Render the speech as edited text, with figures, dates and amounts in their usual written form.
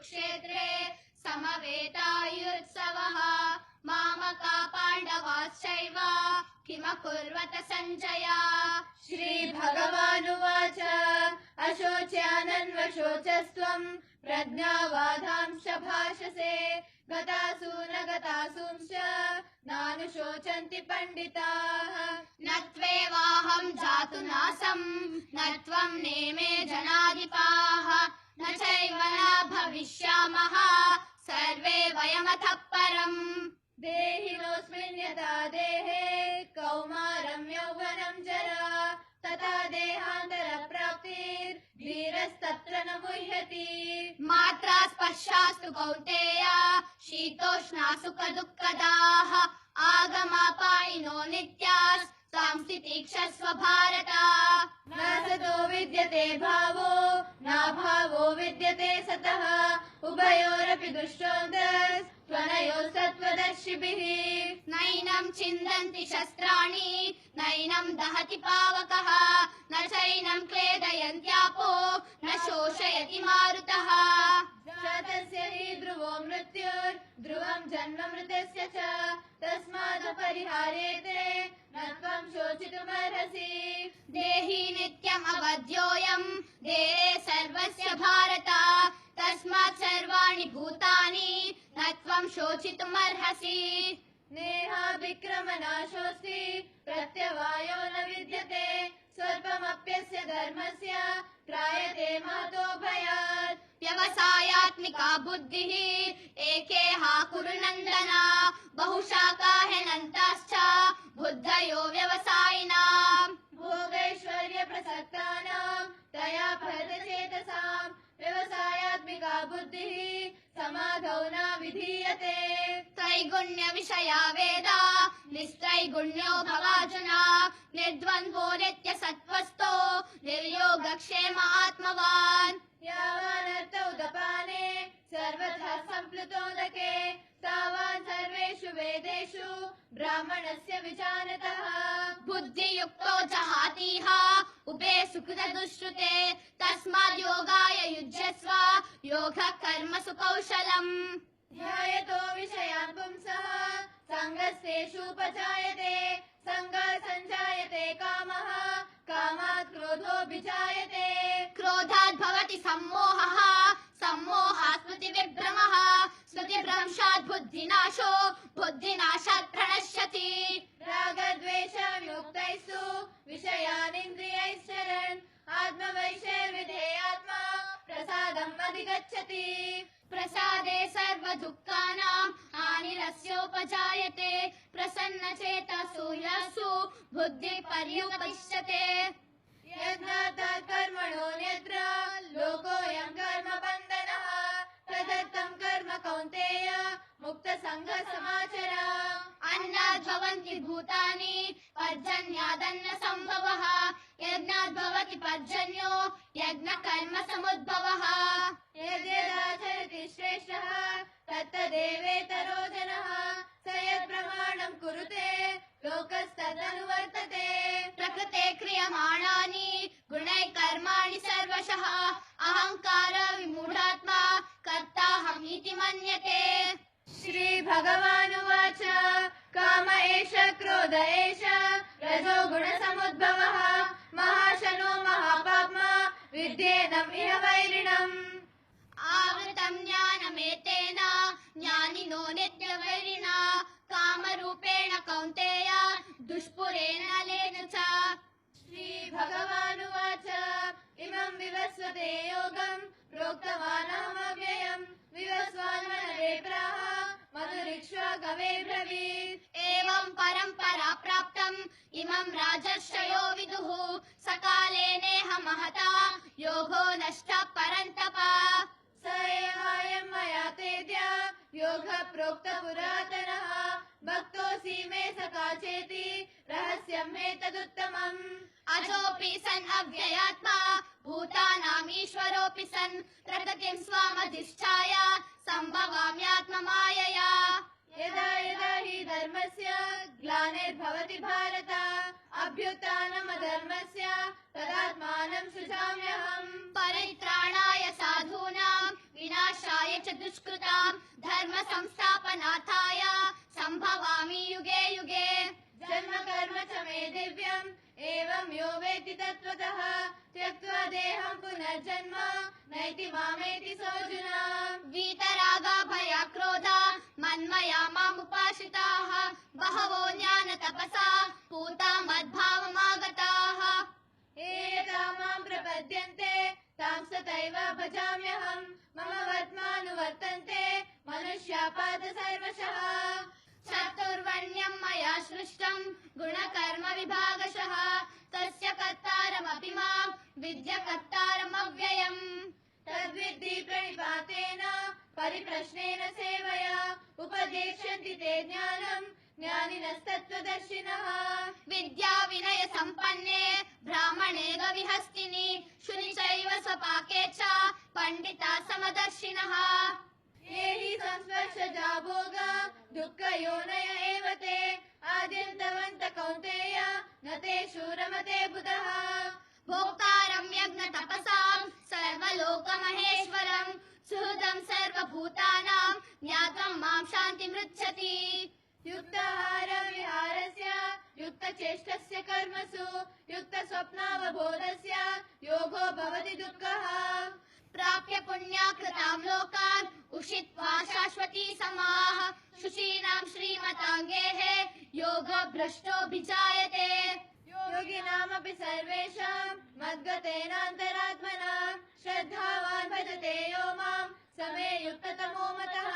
कुरुक्षेत्रे समवेतायुत्सवः मामका पाण्डवाश्चैव किमकुर्वत सञ्जय। श्रीभगवानुवाच अशोच्यानन्वशोचस्त्वम् प्रज्ञावादांश्च भाषसे गतासु न गतासूंश्च नानुशोचन्ति पण्डिताः। न त्वेवाहं जातु नासं न त्वं नेमे जनाधिपाः न चैव न भविष्यामः सर्वे वयमतः परम्। देहिनोऽस्मिन् यथा देहे कौमारं यौवनं जरा तथा देहान्तरप्राप्तिर्धीरस्तत्र न मुह्यति। मात्रा स्पर्शास्तु कौन्तेय शीतोष्णा सुखदुःखदाः आगमापायिनो नित्यास् सांस्थितिक्षस्व भारत। न सतो विद्यते भावो नाभावो विद्यते सतः उभयोरपि दुष्टोऽन्तस्त्वनयोः सत्त्वदर्शिभिः। नैनं छिन्दन्ति शस्त्राणि नैनं दहति पावकः न चैनं क्लेदयन्त्यापो न शोषयति मारुतः। जातस्य हि ध्रुवो मृत्युर्ध्रुवं जन्म मृतस्य च तस्मादुपरिहार्येते न त्वं शोचितुमर्हसि। देहि नित्यम् अवध्योऽयम् देहे सर्वस्य भारत तस्मात् सर्वाणि भूतानि न त्वं शोचितुमर्हसि। नेहाभिक्रमनाशोऽस्ति प्रत्यवायो न विद्यते स्वल्पमप्यस्य धर्मस्य त्रायते महतो भयात्। व्यवसायात्मिका बुद्धिः एकेहा कुरु नन्दन बहुशाखा ह्यनन्ताश्च बुद्धयो व्यवसायिनाम्। भोगैश्वर्य प्रसक्तानां तया फलचेतसां व्यवसायात्मिका बुद्धिः समाधौ न विधीयते। त्रैगुण्य विषया वेदा निस्त्रैगुण्यो भवार्जुन निर्द्वन्द्वो नित्यसत्त्वस्थो निर्योगक्षेम आत्मवान्। यावानर्थौ दपाने सर्वथा सम्प्लुतोदके तावान् सर्वेषु वेदेषु ब्राह्मणस्य विजानतः। बुद्धियुक्तो जहातीह उभे सुकृतदुश्रुते तस्माद् योगाय युज्यस्व योगः कर्मसु कौशलम्। ध्यायतो विषयान् पुंसः सङ्गस्तेषूपजायते सङ्गात् सञ्जायते कामः कामात् क्रोधोऽभिजायते। क्रोधात् भवति सम्मोहः सम्मोहात् स्मृतिविभ्रमः स्मृतिभ्रंशात् बुद्धिनाशो बुद्धिनाशात् प्रणश्यति। रागद्वेषयुक्तैस्तु विषयानिन्द्रियैश्चरन् आत्मवैषैर्विधेयात्मा प्रसादम् अधिगच्छति। प्रसादे सर्वदुःखानां हानिरस्योपजायते प्रसन्नचेतसो यस्सु बुद्धिः पर्युपदिश्यते। यज्ञात् कर्मणोऽन्यत्र लोकोऽयं कर्मबन्धनः प्रदत्तं कर्म कौन्तेय मुक्तसङ्गसमाचर। अन्नाद् भवन्ति भूतानि पर्जन्यादन्न सम्भवः यज्ञाद् भवति पर्जन्यो यज्ञकर्मसमुद्भवः। यद्यदाचरति श्रेष्ठः तत्तदेवेतरो जनः स यत्प्रमाणं कुरुते लोकस्तदनुवर्तते। प्रकृते क्रियमाणानि गुणैः कर्माणि सर्वशः अहङ्कार विमूढात्मा कर्ताहमीति मन्यते। श्रीभगवानुवाच काम एष क्रोध एष रजो गुणसमुद्भवः महाशनो महापाप्मा विद्येनम् इह वैरिणम्। आवृतं ज्ञानमेतेन ज्ञानिनो नित्यवैरिणा कामरूपेण कौन्तेय दुष्पुरेण लेन च। श्रीभगवानुवाच इमं विवस्वते योगं प्रोक्तवानहमव्ययम् विवस्वान्मनवे प्राह मधुरिक्ष्वा कवे ब्रवीत्। एवं परम्परा प्राप्तम् इमं राजर्षयो विदुः सकालेनेह महता योगो नष्टः परन्तप। स एवायं मया तेद्य योगः प्रोक्त पुरातनः भक्तोऽसि मे सखा चेति रहस्यं मे तदुत्तमम्। अजोऽपि सन् अव्ययात्मा भूतानामीश्वरोऽपि सन् प्रकृतिं स्वामधिष्ठाय सम्भवाम्यात्ममायया। यदा यदा हि धर्मस्य ग्लानिर्भवति भारत अभ्युत्थानमधर्मस्य तदात्मानं सृजाम्यहम्। परित्राणाय साधूनां विनाशाय च दुष्कृतां धर्म संस्थापनार्थाय संभवामि युगे युगे। जन्म कर्म च मे दिव्यम् एवं यो वेत्ति तत्त्वतः त्यक्त्वा देहं पुनर्जन्म नैति मामेति सोऽर्जुन। वीतरागा भया क्रोधा मन्मया मामुपाश्रिताः बहवो ज्ञानतपसा पूता मद्भावमागताः। ये मां प्रपद्यन्ते तां सतैव भजाम्यहम् मम वर्त्मानुवर्तन्ते मनुष्या पार्थ सर्वशः। चतुर्वर्ण्यं मया सृष्टं गुणकर्म विभागशः तस्य कर्तारमपि मां विद्य कर्तारमव्ययम्। तद्विद्धि प्रणिपातेन परिप्रश्नेन सेवया उपदेक्ष्यन्ति ते ज्ञानम् ज्ञानिनस्तत्त्वदर्शिनः। विद्या विनय सम्पन्ने ब्राह्मणे गविहस्तिनि शुनि चैव स्वपाके च पण्डिता समदर्शिनः। ये हि संस्पर्शजा भोगा दुःखयोनय एव ते आद्यन्तवन्त कौन्तेय न ते शूरमते बुधः। भोक्तारं यज्ञतपसां सर्वलोकमहेश्वरं सुहृदं सर्वभूतानां ज्ञातं मां शान्तिमृच्छति। युक्ताहार विहारस्य युक्तचेष्टस्य कर्मसु युक्तस्वप्नावबोधस्य योगो भवति दुःखः। प्राप्य पुण्याकृतां लोकान् उषित्वा शाश्वती समाः शुचीनां श्रीमताङ्गेः योगभ्रष्टोऽभिजायते। योगिनामपि सर्वेषां मद्गतेनान्तरात्मना श्रद्धावान् भजते यो मां समे युक्ततमो मतः।